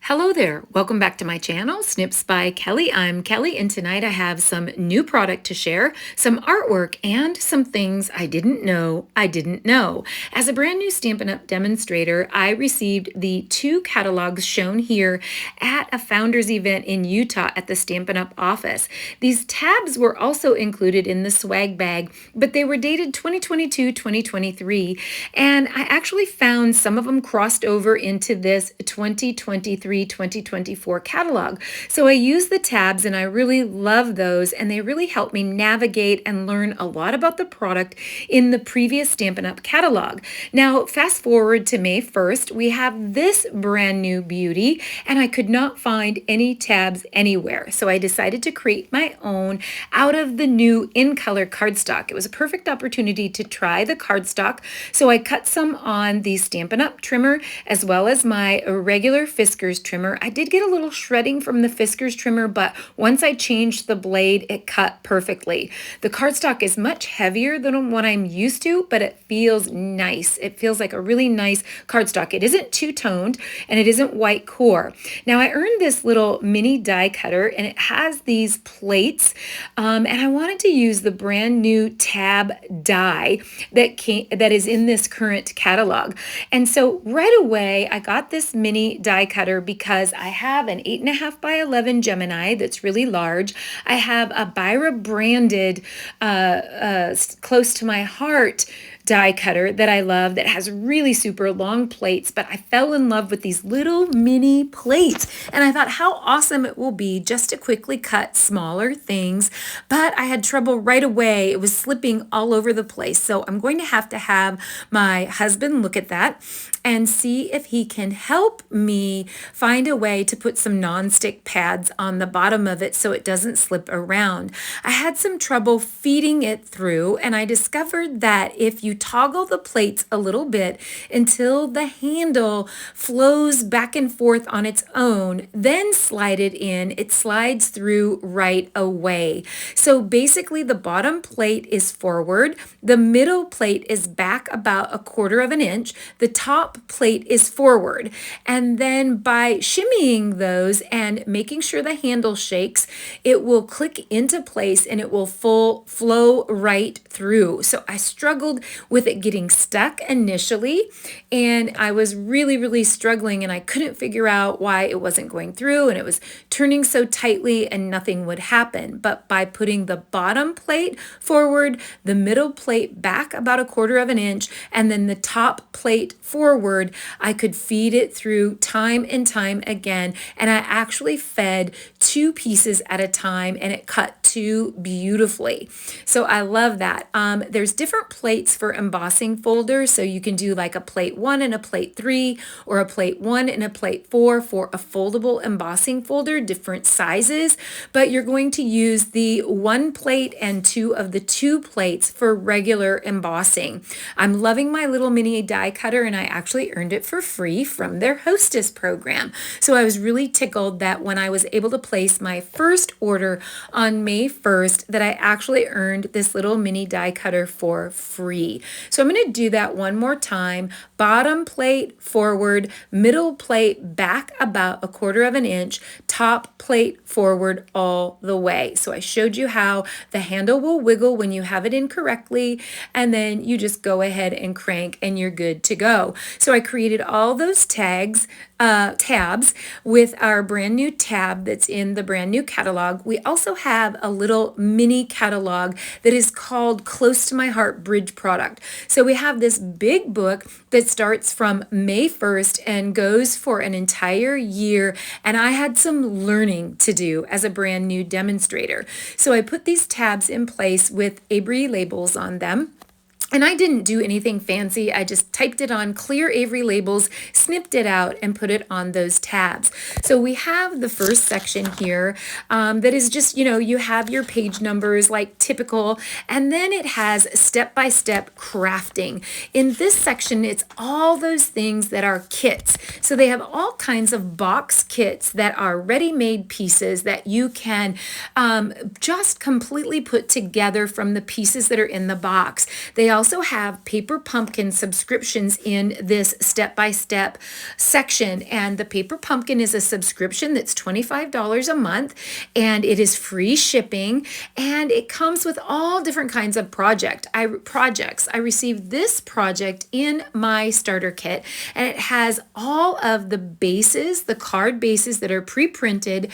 Hello there. Welcome back to my channel, Snips by Kelly. I'm Kelly, and tonight I have some new product to share, some artwork, and some things I didn't know I didn't know. As a brand new Stampin' Up! Demonstrator, I received the two catalogs shown here at a founders event in Utah at the Stampin' Up! Office. These tabs were also included in the swag bag, but they were dated 2022-2023, and I actually found some of them crossed over into this 2023-2024 catalog. So I use the tabs and I really love those, and they really help me navigate and learn a lot about the product in the previous Stampin' Up! Catalog. Now, fast forward to May 1st, we have this brand new beauty, and I could not find any tabs anywhere. So I decided to create my own out of the new in color cardstock. It was a perfect opportunity to try the cardstock. So I cut some on the Stampin' Up! Trimmer as well as my regular Fiskars trimmer. I did get a little shredding from the Fiskars trimmer, but once I changed the blade, it cut perfectly. The cardstock is much heavier than what I'm used to, but it feels nice. It feels like a really nice cardstock. It isn't two-toned and it isn't white core. Now I earned this little mini die cutter, and it has these plates, and I wanted to use the brand new tab die that is in this current catalog. And so right away I got this mini die cutter because I have an 8.5 by 11 Gemini that's really large. I have a Byra branded close to my heart die cutter that I love that has really super long plates, but I fell in love with these little mini plates, and I thought how awesome it will be just to quickly cut smaller things, but I had trouble right away. It was slipping all over the place. So I'm going to have my husband look at that and see if he can help me find a way to put some non-stick pads on the bottom of it so it doesn't slip around. I had some trouble feeding it through, and I discovered that if you toggle the plates a little bit until the handle flows back and forth on its own, then slide it in, it slides through right away. So basically the bottom plate is forward, the middle plate is back about 1/4 of an inch, the top plate is forward, and then by shimmying those and making sure the handle shakes, it will click into place and it will flow right through. So I struggled with it getting stuck initially, and I was really struggling, and I couldn't figure out why it wasn't going through, and it was turning so tightly and nothing would happen. But by putting the bottom plate forward, the middle plate back about 1/4 of an inch, and then the top plate forward, I could feed it through time and time again, and I actually fed 2 pieces at a time, and it cut 2 beautifully. So I love that. There's different plates for embossing folders, so you can do like a plate 1 and a plate 3, or a plate 1 and a plate 4 for a foldable embossing folder, different sizes, but you're going to use the 1 plate and 2 of the 2 plates for regular embossing. I'm loving my little mini die cutter, and I actually earned it for free from their hostess program. So I was really tickled that when I was able to place my first order on May 1st, that I actually earned this little mini die cutter for free. So I'm going to do that one more time. Bottom plate forward, middle plate back about 1/4 of an inch, top plate forward all the way. So I showed you how the handle will wiggle when you have it in correctly, and then you just go ahead and crank and you're good to go. So I created all those tabs with our brand new tab that's in the brand new catalog. We also have a little mini catalog that is called Close to My Heart Bridge Product. So we have this big book that starts from May 1st and goes for an entire year, and I had some learning to do as a brand new demonstrator. So I put these tabs in place with Avery labels on them. And I didn't do anything fancy. I just typed it on clear Avery labels, snipped it out, and put it on those tabs. So we have the first section here that is just, you have your page numbers like typical, and then it has step-by-step crafting. In this section, it's all those things that are kits. So they have all kinds of box kits that are ready-made pieces that you can just completely put together from the pieces that are in the box. They also have paper pumpkin subscriptions in this step-by-step section. And the paper pumpkin is a subscription that's $25 a month, and it is free shipping, and it comes with all different kinds of projects. I received this project in my starter kit, and it has all of the bases, the card bases that are pre-printed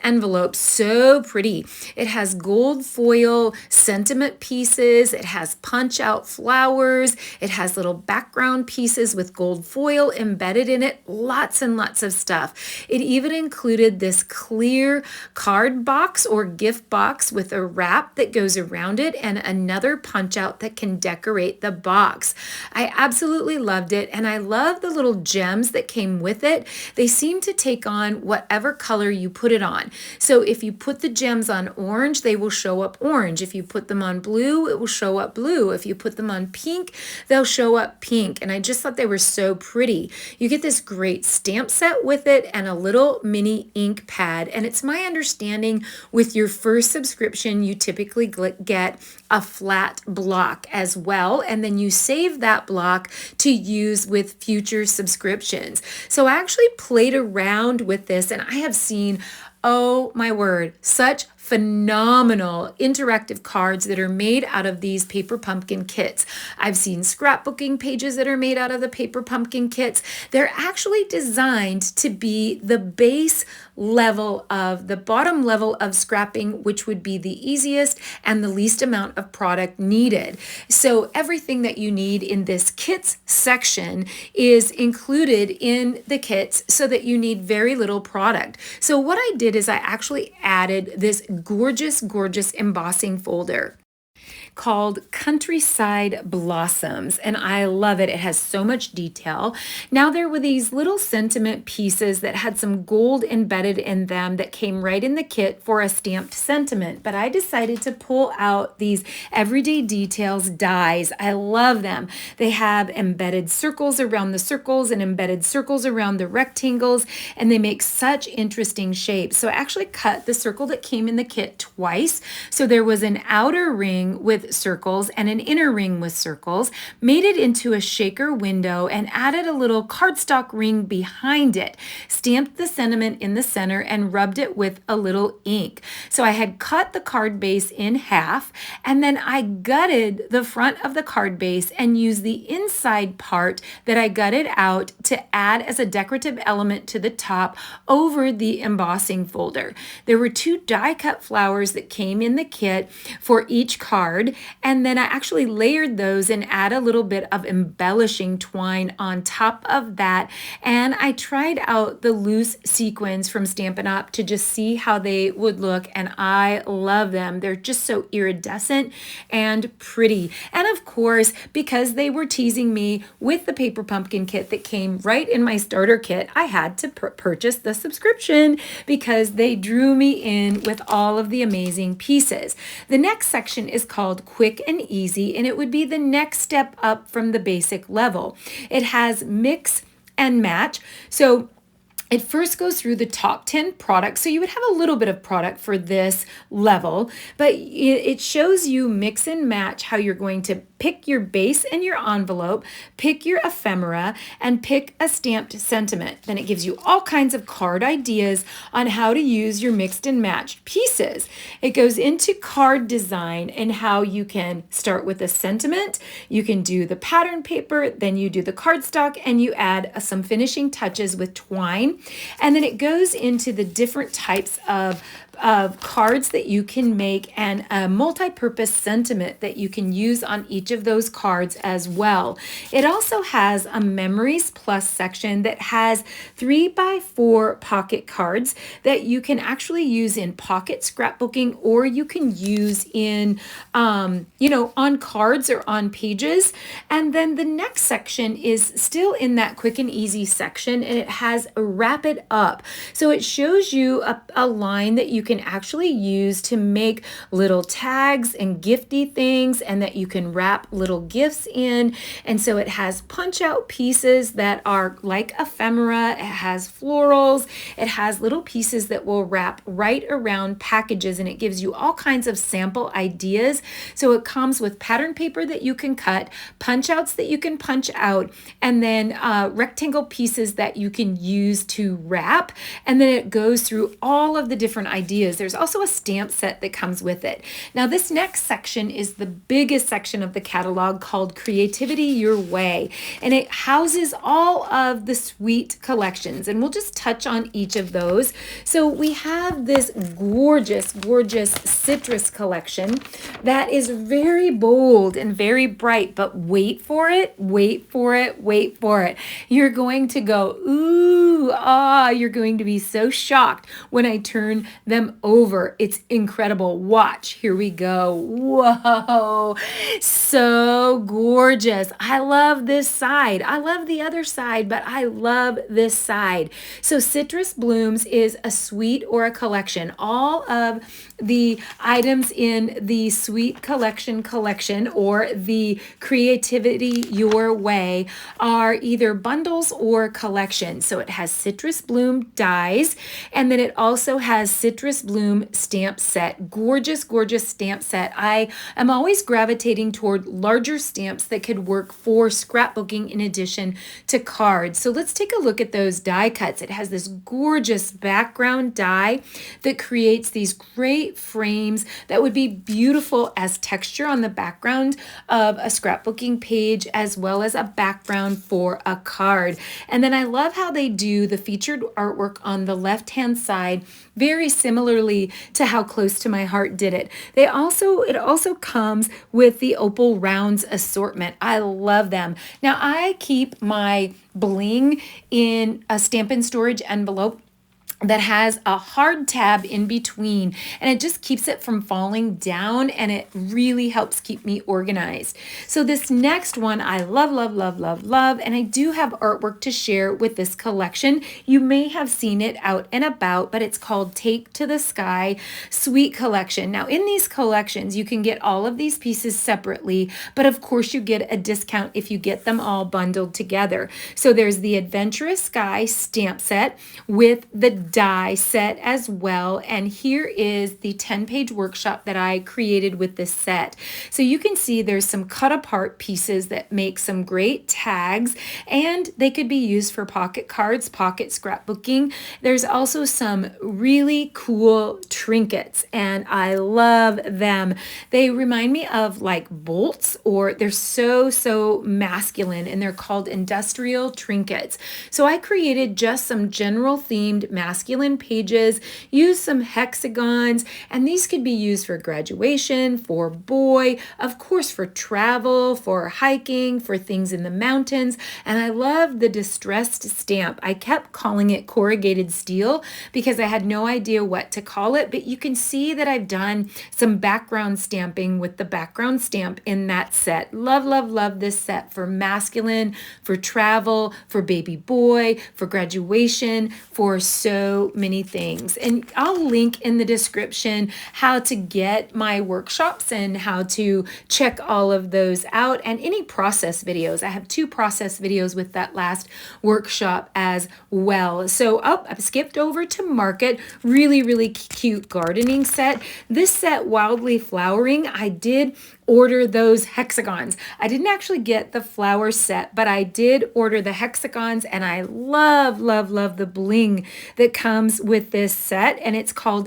envelopes. So pretty. It has gold foil sentiment pieces. It has punch out flowers. It has little background pieces with gold foil embedded in it. Lots and lots of stuff. It even included this clear card box or gift box with a wrap that goes around it and another punch out that can decorate the box. I absolutely loved it, and I love the little gems that came with it. They seem to take on whatever color you put it on. So if you put the gems on orange, they will show up orange. If you put them on blue, it will show up blue. If you put them on pink, they'll show up pink. And I just thought they were so pretty. You get this great stamp set with it and a little mini ink pad. And it's my understanding with your first subscription, you typically get a flat block as well. And then you save that block to use with future subscriptions. So I actually played around with this, and I have seen, oh my word, such phenomenal interactive cards that are made out of these paper pumpkin kits. I've seen scrapbooking pages that are made out of the paper pumpkin kits. They're actually designed to be the base level of the bottom level of scrapping, which would be the easiest and the least amount of product needed. So everything that you need in this kits section is included in the kits so that you need very little product. So what I did is I actually added this gorgeous embossing folder called Countryside Blossoms, and I love it. It has so much detail. Now there were these little sentiment pieces that had some gold embedded in them that came right in the kit for a stamped sentiment, but I decided to pull out these everyday details dies. I love them. They have embedded circles around the circles and embedded circles around the rectangles, and they make such interesting shapes. So I actually cut the circle that came in the kit twice. So there was an outer ring with circles and an inner ring with circles, made it into a shaker window, and added a little cardstock ring behind it, stamped the sentiment in the center, and rubbed it with a little ink. So I had cut the card base in half, and then I gutted the front of the card base and used the inside part that I gutted out to add as a decorative element to the top over the embossing folder. There were 2 die-cut flowers that came in the kit for each card, and then I actually layered those and add a little bit of embellishing twine on top of that. And I tried out the loose sequins from Stampin' Up to just see how they would look, and I love them. They're just so iridescent and pretty. And of course, because they were teasing me with the paper pumpkin kit that came right in my starter kit, I had to purchase the subscription because they drew me in with all of the amazing pieces. The next section is called Quick and Easy, and it would be the next step up from the basic level. It has mix and match. So it first goes through the top 10 products. So you would have a little bit of product for this level, but it shows you mix and match how you're going to pick your base and your envelope, pick your ephemera, and pick a stamped sentiment. Then it gives you all kinds of card ideas on how to use your mixed and matched pieces. It goes into card design and how you can start with a sentiment, you can do the pattern paper, then you do the cardstock, and you add some finishing touches with twine. And then it goes into the different types of cards that you can make and a multi-purpose sentiment that you can use on each of those cards as well. It also has a Memories Plus section that has 3x4 pocket cards that you can actually use in pocket scrapbooking, or you can use in, on cards or on pages. And then the next section is still in that quick and easy section, and it has a wrap it up. So it shows you a line that you you can actually use to make little tags and gifty things, and that you can wrap little gifts in. And so it has punch out pieces that are like ephemera. It has florals. It has little pieces that will wrap right around packages, and it gives you all kinds of sample ideas. So it comes with pattern paper that you can cut, punch outs that you can punch out, and then rectangle pieces that you can use to wrap. And then it goes through all of the different ideas. There's also a stamp set that comes with it. Now, this next section is the biggest section of the catalog, called Creativity Your Way, and it houses all of the sweet collections, and we'll just touch on each of those. So we have this gorgeous, gorgeous citrus collection that is very bold and very bright, but wait for it, wait for it, wait for it. You're going to go, ooh, ah, you're going to be so shocked when I turn them over. It's incredible. Watch, here we go. Whoa, so gorgeous. I love this side. I love the other side, but I love this side. So Citrus Blooms is a suite or a collection. All of the items in the Sweet Collection or the Creativity Your Way are either bundles or collections. So it has Citrus Bloom dies, and then it also has Citrus Bloom stamp set. Gorgeous, gorgeous stamp set. I am always gravitating toward larger stamps that could work for scrapbooking in addition to cards. So let's take a look at those die cuts. It has this gorgeous background die that creates these great frames that would be beautiful as texture on the background of a scrapbooking page, as well as a background for a card. And then I love how they do the featured artwork on the left-hand side, very similarly to how Close to My Heart did it. It also comes with the Opal Rounds assortment. I love them. Now, I keep my bling in a Stampin' Storage envelope that has a hard tab in between, and it just keeps it from falling down, and it really helps keep me organized. So this next one I love, love, love, love, love, and I do have artwork to share with this collection. You may have seen it out and about, but it's called Take to the Sky Sweet Collection. Now, in these collections, you can get all of these pieces separately, but of course you get a discount if you get them all bundled together. So there's the Adventurous Sky stamp set with the die set as well, and here is the 10-page workshop that I created with this set. So you can see there's some cut apart pieces that make some great tags, and they could be used for pocket cards, pocket scrapbooking. There's also some really cool trinkets, and I love them. They remind me of like bolts, or they're so masculine, and they're called industrial trinkets. So I created just some general themed masculine pages, use some hexagons, and these could be used for graduation, for boy, of course for travel, for hiking, for things in the mountains. And I love the distressed stamp. I kept calling it corrugated steel because I had no idea what to call it, but you can see that I've done some background stamping with the background stamp in that set. Love, love, love this set for masculine, for travel, for baby boy, for graduation, for so many things. And I'll link in the description how to get my workshops and how to check all of those out, and any process videos. I have 2 process videos with that last workshop as well. So I've skipped over to Market. Really, really cute gardening set. This set, Wildly Flowering, I did order those hexagons. I didn't actually get the flower set, but I did order the hexagons, and I love, love, love the bling that comes with this set, and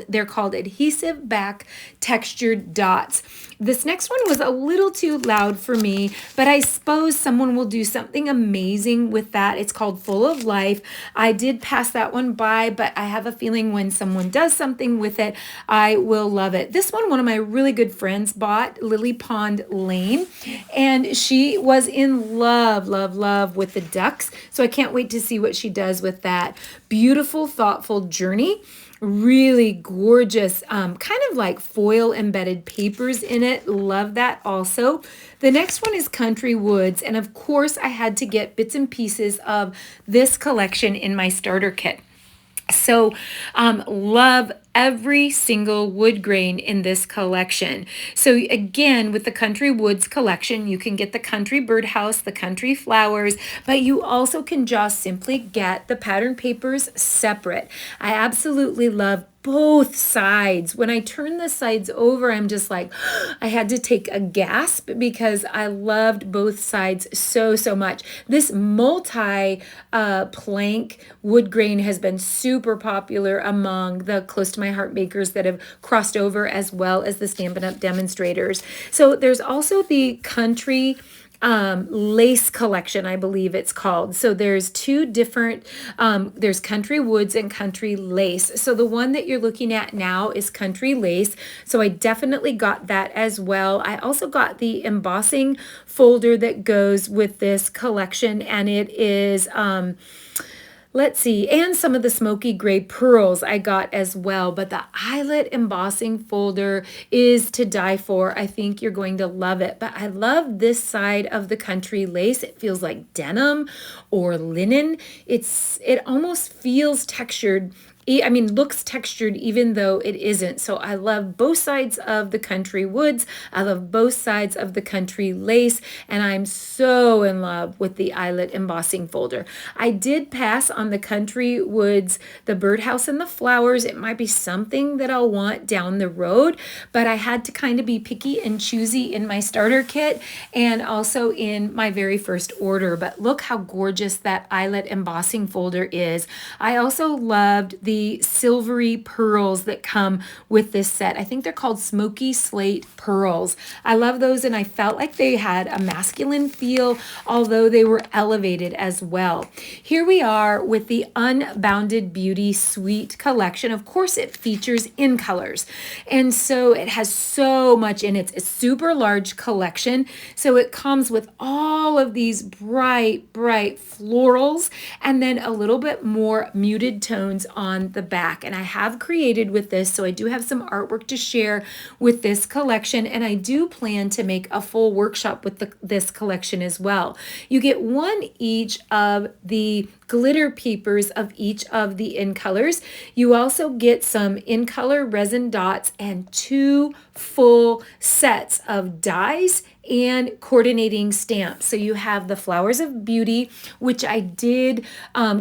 they're called adhesive back textured dots. This next one was a little too loud for me, but I suppose someone will do something amazing with that. It's called Full of Life. I did pass that one by, but I have a feeling when someone does something with it, I will love it. This one of my really good friends bought, Lily Pond Lane, and she was in love, love, love with the ducks. So I can't wait to see what she does with that. Beautiful, thoughtful journey. Really gorgeous, kind of like foil embedded papers in it. Love that also. The next one is Country Woods, and of course I had to get bits and pieces of this collection in my starter kit. So, love every single wood grain in this collection. So, again, with the Country Woods collection, you can get the Country Birdhouse, the Country Flowers, but you also can just simply get the pattern papers separate. I absolutely love both sides. When I turn the sides over, I'm just like, I had to take a gasp because I loved both sides so much. This multi plank wood grain has been super popular among the close to my heart makers that have crossed over, as well as the Stampin' Up! Demonstrators. So there's also the Country lace collection, I believe it's called. So there's two different, there's Country Woods and Country Lace. So the one that you're looking at now is Country Lace. So I definitely got that as well. I also got the embossing folder that goes with this collection, and it is, let's see, and some of the smoky gray pearls I got as well. But the eyelet embossing folder is to die for. I think you're going to love it. But I love this side of the Country Lace. It feels like denim or linen. It almost feels textured. I mean, looks textured even though it isn't. So I love both sides of the Country Woods. I love both sides of the Country Lace, and I'm so in love with the eyelet embossing folder. I did pass on the Country Woods, the Birdhouse and the Flowers. It might be something that I'll want down the road, but I had to kind of be picky and choosy in my starter kit and also in my very first order. But look how gorgeous that eyelet embossing folder is. I also loved the silvery pearls that come with this set. I think they're called Smoky Slate Pearls. I love those, and I felt like they had a masculine feel, although they were elevated as well. Here we are with the Unbounded Beauty Suite collection. Of course, it features in colors, and so it has so much in it. It's a super large collection, so it comes with all of these bright florals and then a little bit more muted tones on the back. And I have created with this, so I do have some artwork to share with this collection, and I do plan to make a full workshop with this collection as well. You get one each of the glitter papers of each of the in colors. You also get some in color resin dots and two full sets of dies and coordinating stamps. So you have the Flowers of Beauty, which I did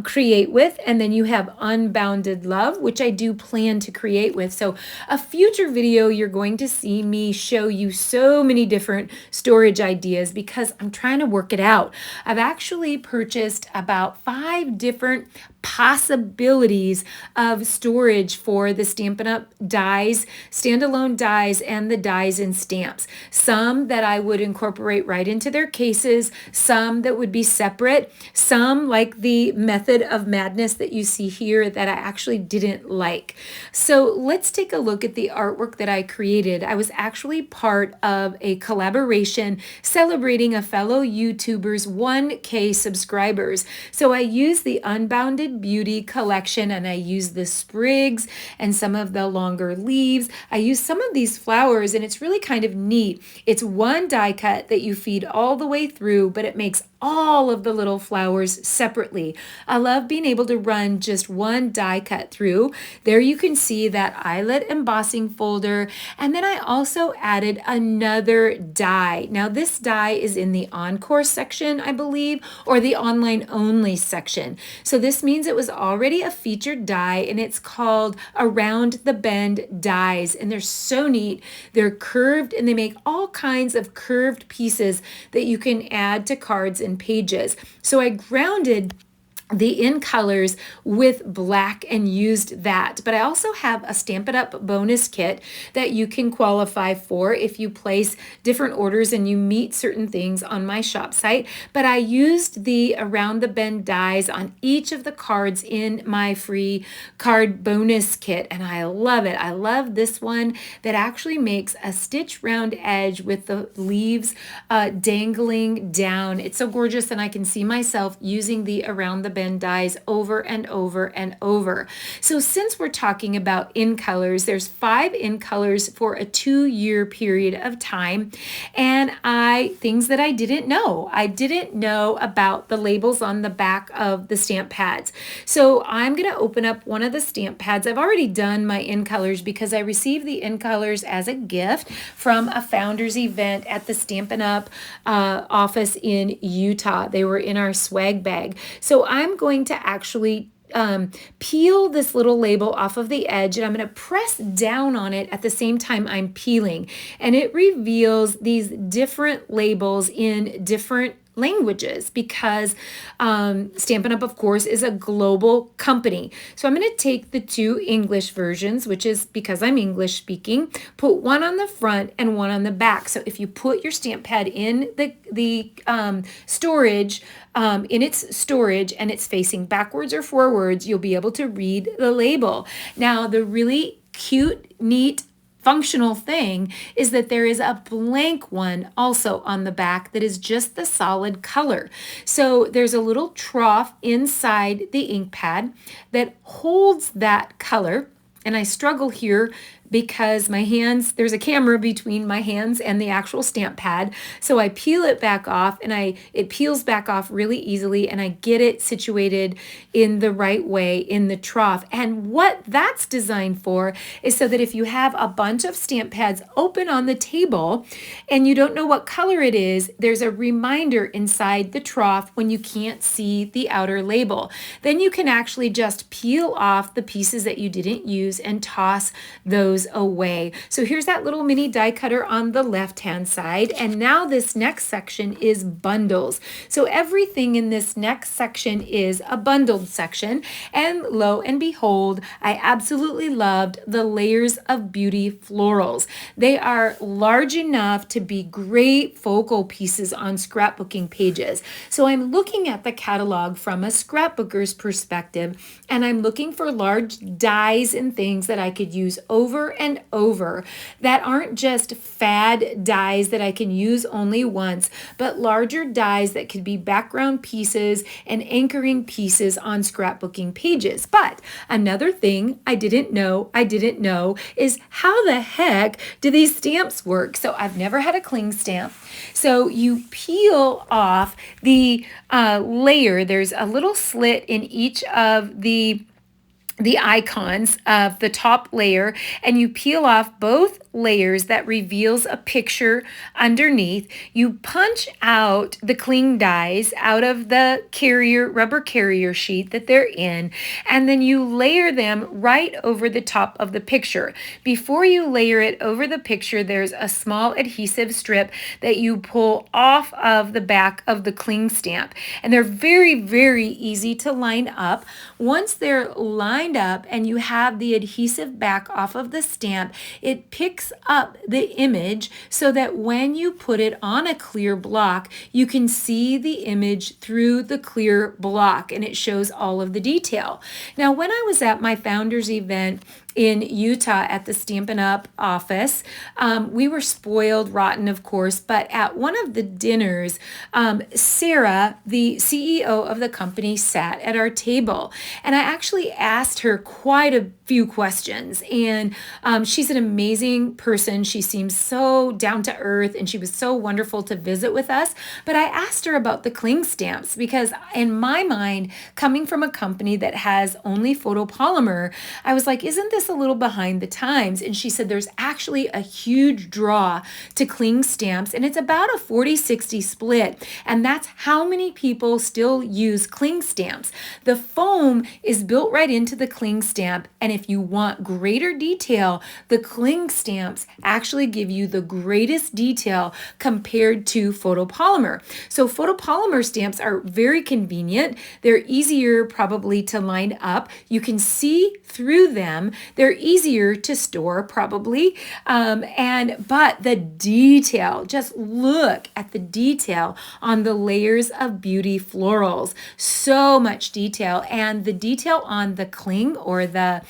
create with, and then you have Unbounded Love, which I do plan to create with. So a future video, you're going to see me show you so many different storage ideas because I'm trying to work it out. I've actually purchased about 5 different possibilities of storage for the Stampin' Up! Dies, standalone dies, and the dies and stamps. Some that I would incorporate right into their cases, some that would be separate, some like the Method of Madness that you see here that I actually didn't like. So let's take a look at the artwork that I created. I was actually part of a collaboration celebrating a fellow YouTuber's 1K subscribers. So I used the Unbounded Beauty collection, and I used the sprigs and some of the longer leaves. I used some of these flowers, and it's really kind of neat. It's one die cut that you feed all the way through, but it makes all of the little flowers separately. I love being able to run just one die cut through. There you can see that eyelet embossing folder, and then I also added another die. Now this die is in the Encore section, I believe, or the online only section. So this means it was already a featured die, and it's called Around the Bend Dies, and they're so neat. They're curved, and they make all kinds of curved pieces that you can add to cards and pages. So I grounded the in colors with black and used that. But I also have a Stampin' Up! Bonus kit that you can qualify for if you place different orders and you meet certain things on my shop site. But I used the Around the Bend dies on each of the cards in my free card bonus kit, and I love it. I love this one that actually makes a stitch round edge with the leaves dangling down. It's so gorgeous, and I can see myself using the Around the bend dies over and over and over. So since we're talking about in colors, there's 5 in colors for a 2-year period of time. And things that I didn't know. I didn't know about the labels on the back of the stamp pads. So I'm going to open up one of the stamp pads. I've already done my in colors because I received the in colors as a gift from a founders event at the Stampin' Up office in Utah. They were in our swag bag. So I'm going to actually peel this little label off of the edge, and I'm going to press down on it at the same time I'm peeling. And it reveals these different labels in different languages because Stampin' Up, of course, is a global company. So I'm going to take the 2 English versions, which is because I'm English speaking, put one on the front and one on the back. So if you put your stamp pad in the storage, in its storage, and it's facing backwards or forwards, you'll be able to read the label. Now, the really cute, neat, functional thing is that there is a blank one also on the back that is just the solid color. So there's a little trough inside the ink pad that holds that color. And I struggle here because my hands, there's a camera between my hands and the actual stamp pad. So I peel it back off, and it peels back off really easily, and I get it situated in the right way in the trough. And what that's designed for is so that if you have a bunch of stamp pads open on the table and you don't know what color it is, there's a reminder inside the trough when you can't see the outer label. Then you can actually just peel off the pieces that you didn't use and toss those away. So here's that little mini die cutter on the left hand side, and now this next section is bundles. So everything in this next section is a bundled section, and lo and behold, I absolutely loved the Layers of Beauty florals. They are large enough to be great focal pieces on scrapbooking pages. So I'm looking at the catalog from a scrapbooker's perspective, and I'm looking for large dies and things that I could use over and over that aren't just fad dies that I can use only once, but larger dies that could be background pieces and anchoring pieces on scrapbooking pages. But another thing I didn't know is how the heck do these stamps work? So I've never had a cling stamp. So you peel off the layer. There's a little slit in each of the icons of the top layer, and you peel off both layers. That reveals a picture underneath. You punch out the cling dies out of the rubber carrier sheet that they're in, and then you layer them right over the top of the picture. Before you layer it over the picture, there's a small adhesive strip that you pull off of the back of the cling stamp, and they're very, very easy to line up. Once they're lined up and you have the adhesive back off of the stamp, it picks up the image so that when you put it on a clear block, you can see the image through the clear block, and it shows all of the detail. Now, when I was at my founders event in Utah at the Stampin' Up office, we were spoiled rotten, of course, but at one of the dinners, Sarah, the CEO of the company, sat at our table, and I actually asked her quite a few questions, and she's an amazing person. She seems so down to earth, and she was so wonderful to visit with us. But I asked her about the cling stamps because in my mind, coming from a company that has only photopolymer, I was like, isn't this a little behind the times? And she said there's actually a huge draw to cling stamps, and it's about a 40-60 split, and that's how many people still use cling stamps. The foam is built right into the cling stamp, and if you want greater detail, the cling stamps actually give you the greatest detail compared to photopolymer. So photopolymer stamps are very convenient. They're easier probably to line up. You can see through them. They're easier to store probably. But the detail, just look at the detail on the Layers of Beauty florals. So much detail, and the detail on the cling cling or the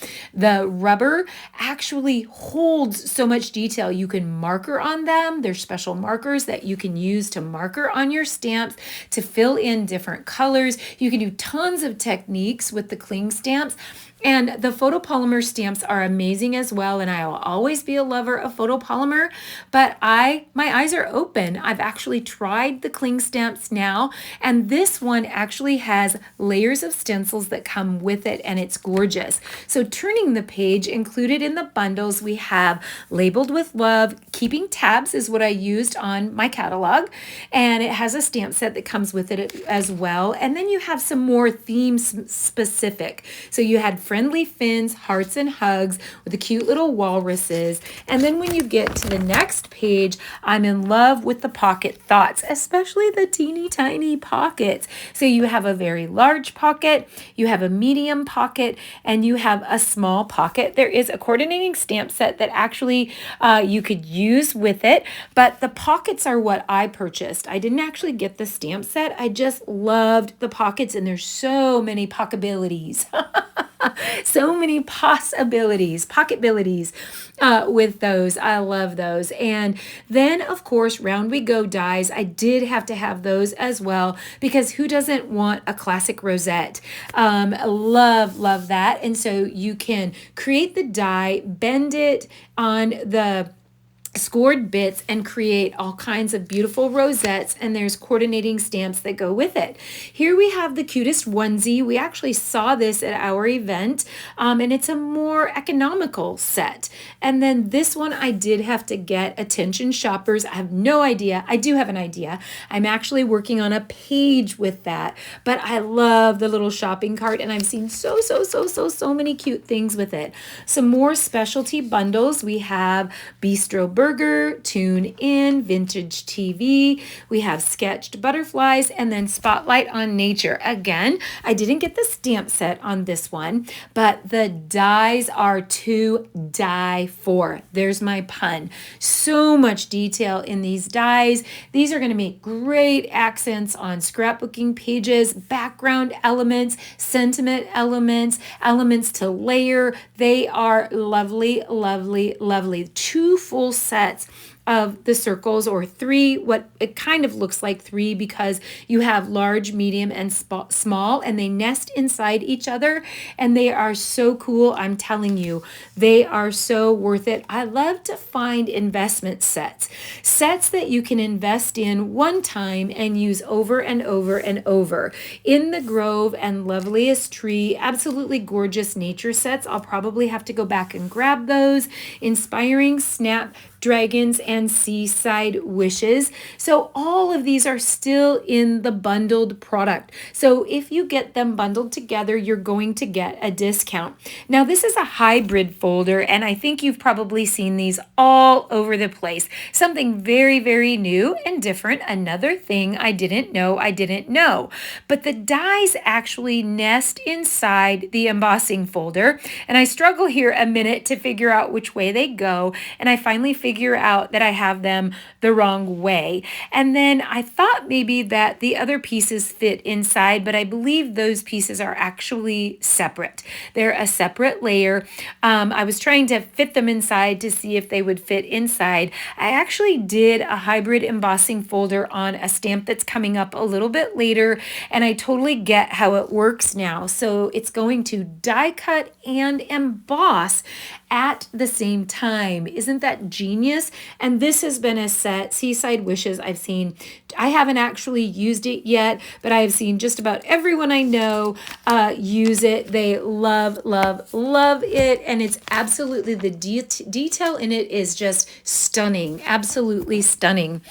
rubber actually holds so much detail. You can marker on them. There's special markers that you can use to marker on your stamps to fill in different colors. You can do tons of techniques with the cling stamps. And the photopolymer stamps are amazing as well, and I will always be a lover of photopolymer, but my eyes are open. I've actually tried the cling stamps now, and this one actually has layers of stencils that come with it, and it's gorgeous. So turning the page, included in the bundles, we have Labeled with Love. Keeping tabs is what I used on my catalog, and it has a stamp set that comes with it as well. And then you have some more theme specific. So you had friendly fins, hearts and hugs with the cute little walruses. And then when you get to the next page, I'm in love with the pocket thoughts, especially the teeny tiny pockets. So you have a very large pocket, you have a medium pocket, and you have a small pocket. There is a coordinating stamp set that actually you could use with it, but the pockets are what I purchased. I didn't actually get the stamp set. I just loved the pockets, and there's so many pockabilities. So many possibilities, pocketabilities with those. I love those. And then, of course, Round We Go dies. I did have to have those as well because who doesn't want a classic rosette? Love that. And so you can create the die, bend it on the scored bits and create all kinds of beautiful rosettes, and there's coordinating stamps that go with it. Here we have the cutest onesie. We actually saw this at our event, and it's a more economical set. And then this one I did have to get. Attention shoppers, I have no idea. I do have an idea. I'm actually working on a page with that, but I love the little shopping cart, and I've seen so many cute things with it. Some more specialty bundles. We have Bistro Burger, Tune In, Vintage TV. We have Sketched Butterflies, and then Spotlight on Nature. Again, I didn't get the stamp set on this one, but the dies are to die for. There's my pun. So much detail in these dies. These are going to make great accents on scrapbooking pages, background elements, sentiment elements, elements to layer. They are lovely, lovely, lovely. 2 full sets of the circles, or 3, what it kind of looks like 3 because you have large, medium, and small, and they nest inside each other, and they are so cool. I'm telling you, they are so worth it. I love to find investment sets that you can invest in one time and use over and over and over. In the Grove and Loveliest Tree, absolutely gorgeous nature sets. I'll probably have to go back and grab those. Inspiring Snap Dragons and Seaside Wishes. So all of these are still in the bundled product. So if you get them bundled together, you're going to get a discount. Now this is a hybrid folder, and I think you've probably seen these all over the place. Something very, very new and different. Another thing I didn't know. But the dies actually nest inside the embossing folder, and I struggle here a minute to figure out which way they go, and I finally figure out that I have them the wrong way. And then I thought maybe that the other pieces fit inside, but I believe those pieces are actually separate. They're a separate layer. I was trying to fit them inside to see if they would fit inside. I actually did a hybrid embossing folder on a stamp that's coming up a little bit later, and I totally get how it works now. So it's going to die cut and emboss at the same time. Isn't that genius? And this has been a set, Seaside Wishes, I've seen. I haven't actually used it yet, but I have seen just about everyone I know use it. They love it, and it's absolutely, the detail in it is just stunning, absolutely stunning.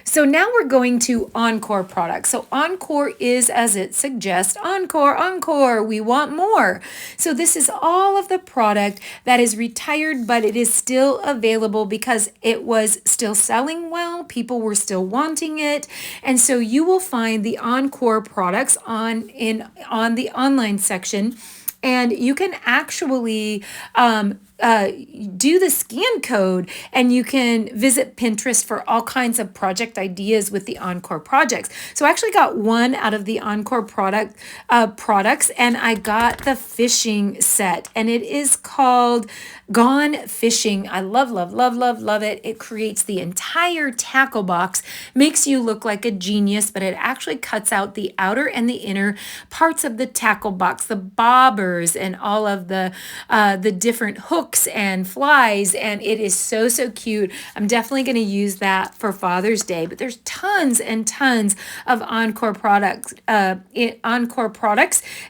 So now we're going to Encore products. So Encore is, as it suggests, Encore, we want more. So this is all of the product that is retired, but it is still available because it was still selling well. People were still wanting it. And so you will find the Encore products on the online section. And you can actually do the scan code, and you can visit Pinterest for all kinds of project ideas with the Encore projects. So I actually got one out of the Encore products, and I got the fishing set, and it is called Gone Fishing. I love, love, love, love, love it. It creates the entire tackle box, makes you look like a genius, but it actually cuts out the outer and the inner parts of the tackle box, the bobbers, and all of the different hooks and flies, and it is so, so cute. I'm definitely going to use that for Father's Day, but there's tons and tons of Encore products,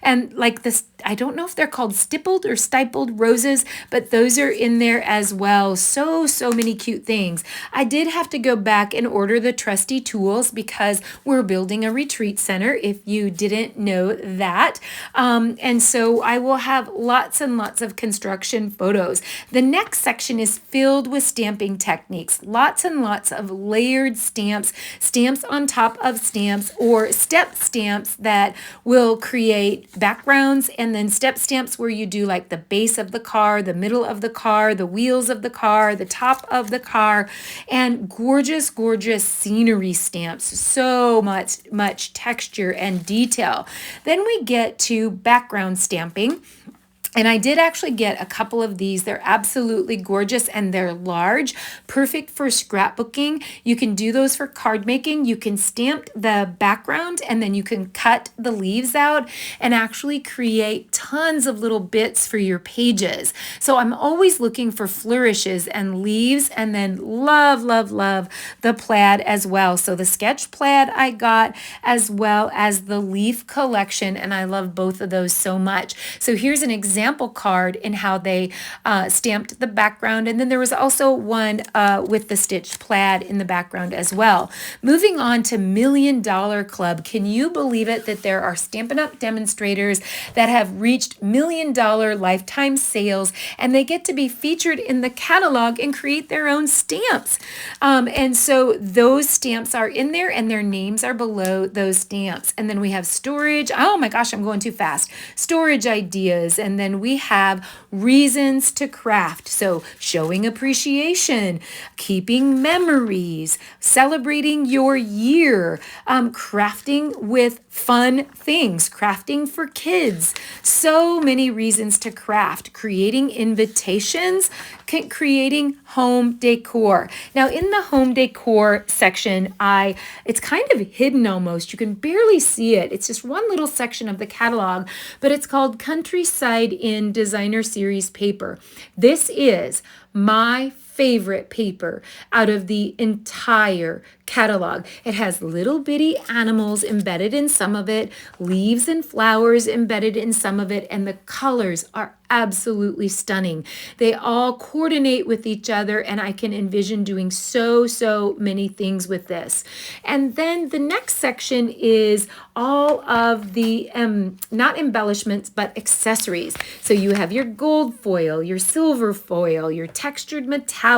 and like this, I don't know if they're called stippled or stippled roses, but those are in there as well. So, so many cute things. I did have to go back and order the trusty tools because we're building a retreat center, if you didn't know that. And so I will have lots and lots of construction photos. The next section is filled with stamping techniques, lots and lots of layered stamps, stamps on top of stamps, or step stamps that will create backgrounds, and then step stamps where you do like the base of the car, the middle of the car, the wheels of the car, the top of the car, and gorgeous, gorgeous scenery stamps. So much texture and detail. Then we get to background stamping. And I did actually get a couple of these. They're absolutely gorgeous, and they're large, perfect for scrapbooking. You can do those for card making. You can stamp the background, and then you can cut the leaves out and actually create tons of little bits for your pages. So I'm always looking for flourishes and leaves, and then love, love, love the plaid as well. So the sketch plaid I got, as well as the leaf collection, and I love both of those so much. So here's an example card in how they stamped the background, and then there was also one with the stitched plaid in the background as well. Moving on to Million Dollar Club. Can you believe it that there are Stampin' Up! Demonstrators that have reached $1 million lifetime sales, and they get to be featured in the catalog and create their own stamps. And so those stamps are in there, and their names are below those stamps. And then we have storage. Oh my gosh, I'm going too fast. Storage ideas, and then we have reasons to craft. So showing appreciation, keeping memories, celebrating your year, crafting with fun things, crafting for kids. So many reasons to craft, creating invitations, creating home decor. Now in the home decor section, it's kind of hidden almost. You can barely see it. It's just one little section of the catalog, but it's called Countryside in Designer Series paper. This is my favorite paper out of the entire catalog. It has little bitty animals embedded in some of it, leaves and flowers embedded in some of it, and the colors are absolutely stunning. They all coordinate with each other, and I can envision doing so many things with this. And then the next section is all of the, not embellishments, but accessories. So you have your gold foil, your silver foil, your textured metallics,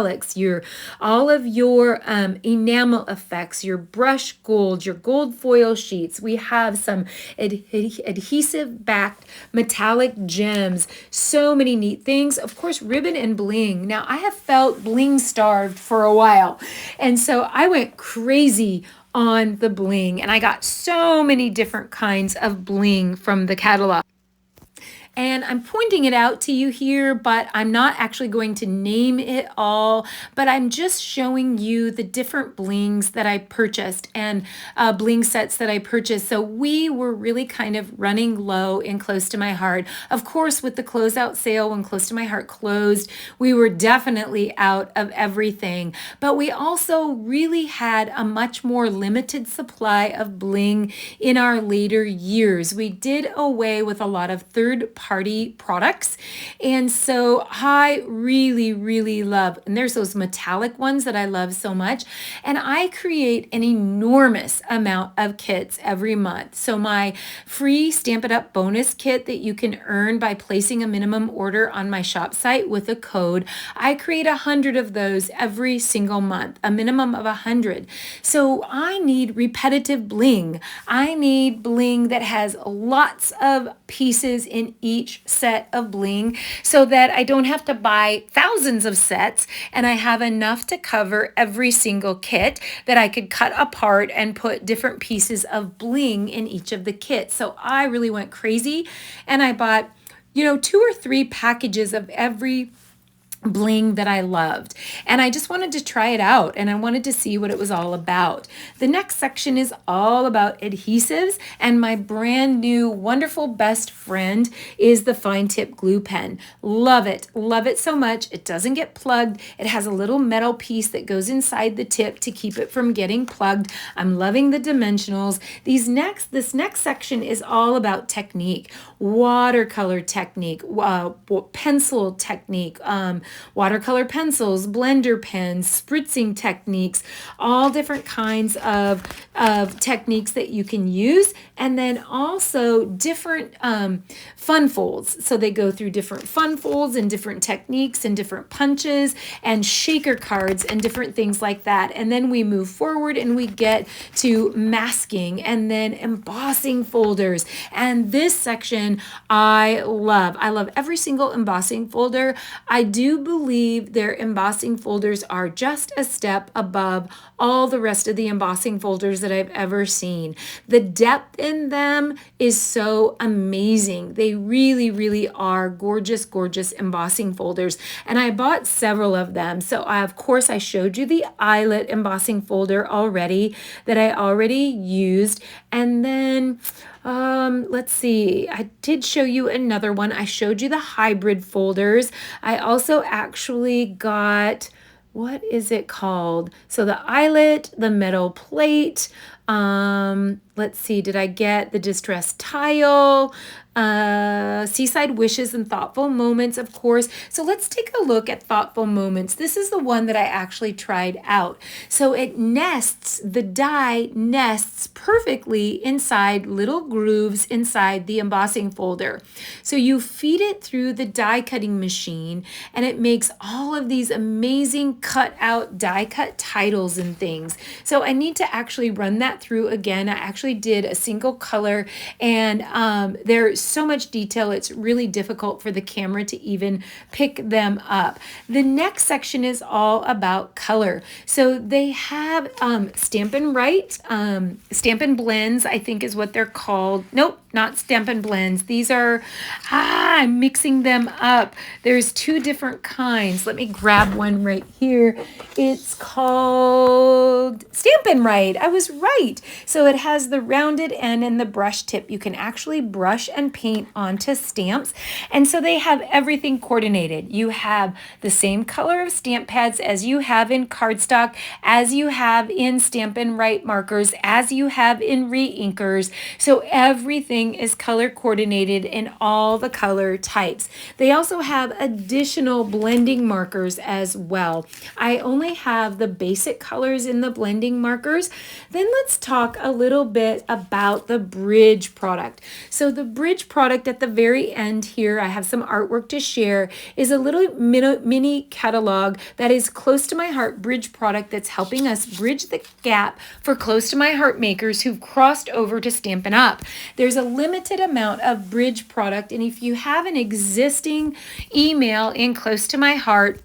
all of your enamel effects, your brush gold, your gold foil sheets. We have some adhesive backed metallic gems. So many neat things. Of course, ribbon and bling. Now, I have felt bling starved for a while, and so I went crazy on the bling, and I got so many different kinds of bling from the catalog. And I'm pointing it out to you here, but I'm not actually going to name it all, but I'm just showing you the different blings that I purchased and bling sets that I purchased. So we were really kind of running low and Close to My Heart. Of course, with the closeout sale, when Close to My Heart closed, we were definitely out of everything, but we also really had a much more limited supply of bling in our later years. We did away with a lot of third-party products, and so I really love, and there's those metallic ones that I love so much, and I create an enormous amount of kits every month. So my free Stampin' Up! Bonus kit that you can earn by placing a minimum order on my shop site with a code, I create 100 of those every single month, a minimum of 100. So I need repetitive bling. I need bling that has lots of pieces in each each set of bling so that I don't have to buy thousands of sets, and I have enough to cover every single kit that I could cut apart and put different pieces of bling in each of the kits. So I really went crazy, and I bought, 2 or 3 packages of every bling that I loved. And I just wanted to try it out, and I wanted to see what it was all about. The next section is all about adhesives, and my brand new wonderful best friend is the fine tip glue pen. Love it so much. It doesn't get plugged. It has a little metal piece that goes inside the tip to keep it from getting plugged. I'm loving the dimensionals. This next section is all about technique, watercolor technique, pencil technique, watercolor pencils, blender pens, spritzing techniques, all different kinds of techniques that you can use, and then also different fun folds. So they go through different fun folds and different techniques and different punches and shaker cards and different things like that. And then we move forward and we get to masking and then embossing folders. And this section I love. I love every single embossing folder. I do believe their embossing folders are just a step above all the rest of the embossing folders that I've ever seen. The depth in them is so amazing. They really, really are gorgeous, gorgeous embossing folders. And I bought several of them. So of course I showed you the eyelet embossing folder already that I already used. And then let's see, I did show you another one. I showed you the hybrid folders. I also actually got, what is it called? So the eyelet, the metal plate, let's see, did I get the distressed tile, seaside wishes and thoughtful moments, of course. So let's take a look at thoughtful moments. This is the one that I actually tried out. So it nests, the die nests perfectly inside little grooves inside the embossing folder. So you feed it through the die cutting machine, and it makes all of these amazing cut out die cut titles and things. So I need to actually run that through again. I actually did a single color, and there's so much detail, it's really difficult for the camera to even pick them up. The next section is all about color. So they have Stampin' Right, Stampin' Blends, I think is what they're called. Nope, not Stampin' Blends. These are, I'm mixing them up. There's 2 different kinds. Let me grab one right here. It's called Stampin' Right. I was right. So it has the rounded end and the brush tip. You can actually brush and paint onto stamps. And so they have everything coordinated. You have the same color of stamp pads as you have in cardstock, as you have in Stampin' Right markers, as you have in re-inkers. So everything is color coordinated in all the color types. They also have additional blending markers as well. I only have the basic colors in the blending markers. Then let's talk a little bit about the bridge product. So the bridge product at the very end here, I have some artwork to share, is a little mini catalog that is close to my heart bridge product that's helping us bridge the gap for close to my heart makers who've crossed over to Stampin' Up. There's a limited amount of bridge product, and if you have an existing email in close to my heart,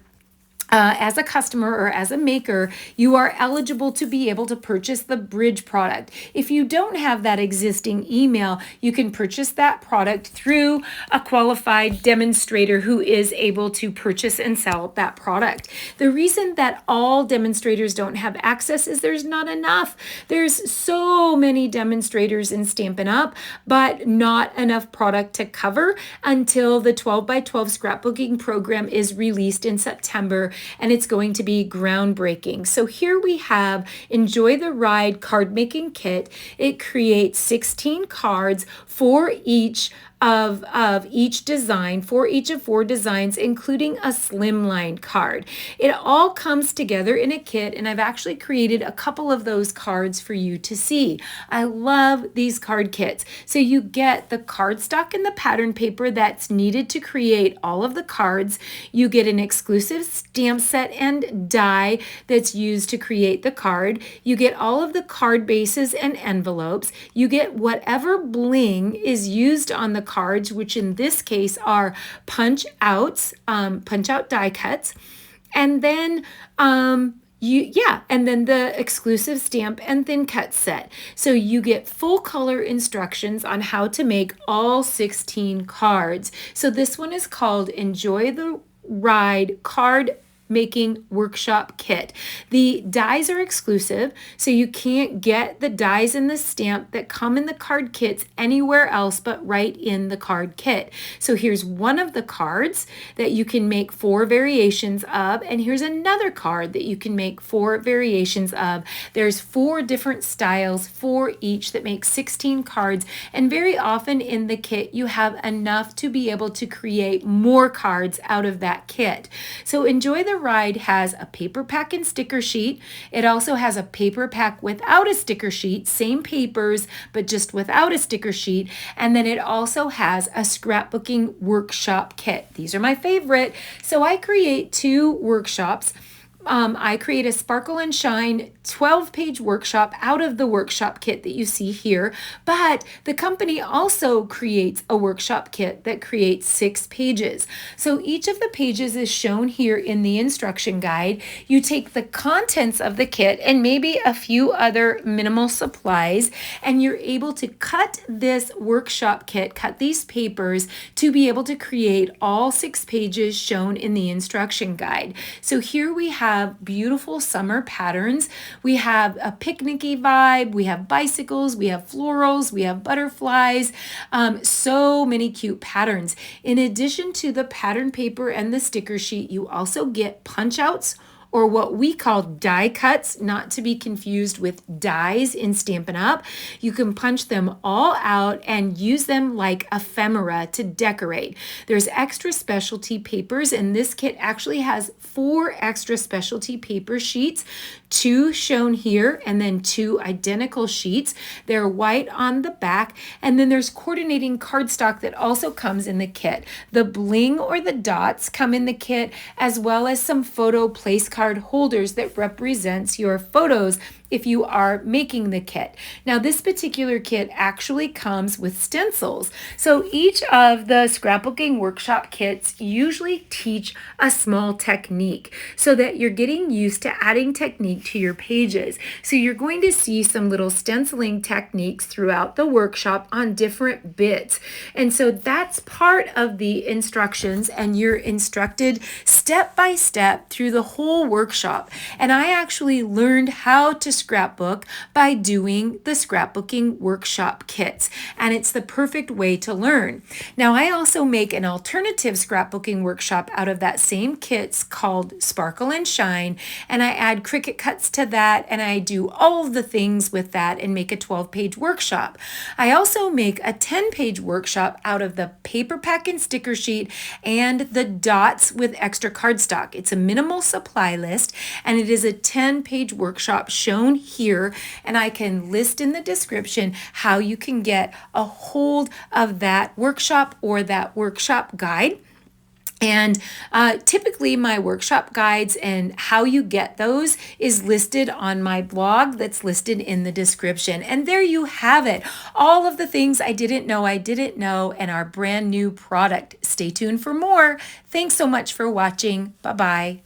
as a customer or as a maker, you are eligible to be able to purchase the bridge product. If you don't have that existing email, you can purchase that product through a qualified demonstrator who is able to purchase and sell that product. The reason that all demonstrators don't have access is there's not enough. There's so many demonstrators in Stampin' Up, but not enough product to cover until the 12 by 12 scrapbooking program is released in September, and it's going to be groundbreaking. So here we have Enjoy the Ride card making kit. It creates 16 cards for each of each design, for each of 4 designs, including a slimline card. It all comes together in a kit, and I've actually created a couple of those cards for you to see. I love these card kits. So you get the cardstock and the pattern paper that's needed to create all of the cards. You get an exclusive stamp stamp set and die that's used to create the card. You get all of the card bases and envelopes. You get whatever bling is used on the cards, which in this case are punch out die cuts. And then and then the exclusive stamp and thin cut set. So you get full color instructions on how to make all 16 cards. So this one is called Enjoy the Ride Card Making Workshop Kit. The dies are exclusive, so you can't get the dies in the stamp that come in the card kits anywhere else but right in the card kit. So here's one of the cards that you can make 4 variations of, and here's another card that you can make 4 variations of. There's 4 different styles for each that makes 16 cards, and very often in the kit you have enough to be able to create more cards out of that kit. So Enjoy the Ride has a paper pack and sticker sheet. It also has a paper pack without a sticker sheet, same papers, but just without a sticker sheet. And then it also has a scrapbooking workshop kit. These are my favorite. So I create 2 workshops. I create a Sparkle and Shine 12-page workshop out of the workshop kit that you see here, but the company also creates a workshop kit that creates 6 pages. So each of the pages is shown here in the instruction guide. You take the contents of the kit and maybe a few other minimal supplies, and you're able to cut this workshop kit, cut these papers to be able to create all 6 pages shown in the instruction guide. So here we have beautiful summer patterns. We have a picnicky vibe. We have bicycles. We have florals. We have butterflies. So many cute patterns. In addition to the pattern paper and the sticker sheet, you also get punch outs, or what we call die cuts, not to be confused with dies in Stampin' Up. You can punch them all out and use them like ephemera to decorate. There's extra specialty papers, and this kit actually has 4 extra specialty paper sheets, 2 shown here, and then 2 identical sheets. They're white on the back, and then there's coordinating cardstock that also comes in the kit. The bling or the dots come in the kit, as well as some photo place card holders that represents your photos if you are making the kit. Now, this particular kit actually comes with stencils. So each of the scrapbooking workshop kits usually teach a small technique so that you're getting used to adding technique to your pages. So you're going to see some little stenciling techniques throughout the workshop on different bits. And so that's part of the instructions, and you're instructed step by step through the whole workshop. And I actually learned how to scrapbook by doing the scrapbooking workshop kits, and it's the perfect way to learn. Now, I also make an alternative scrapbooking workshop out of that same kits called Sparkle and Shine, and I add Cricut cuts to that, and I do all of the things with that and make a 12-page workshop. I also make a 10-page workshop out of the paper pack and sticker sheet and the dots with extra cardstock. It's a minimal supply list, and it is a 10-page workshop shown here, and I can list in the description how you can get a hold of that workshop or that workshop guide. And typically my workshop guides and how you get those is listed on my blog that's listed in the description. And there you have it. All of the things I didn't know, and our brand new product. Stay tuned for more. Thanks so much for watching. Bye-bye.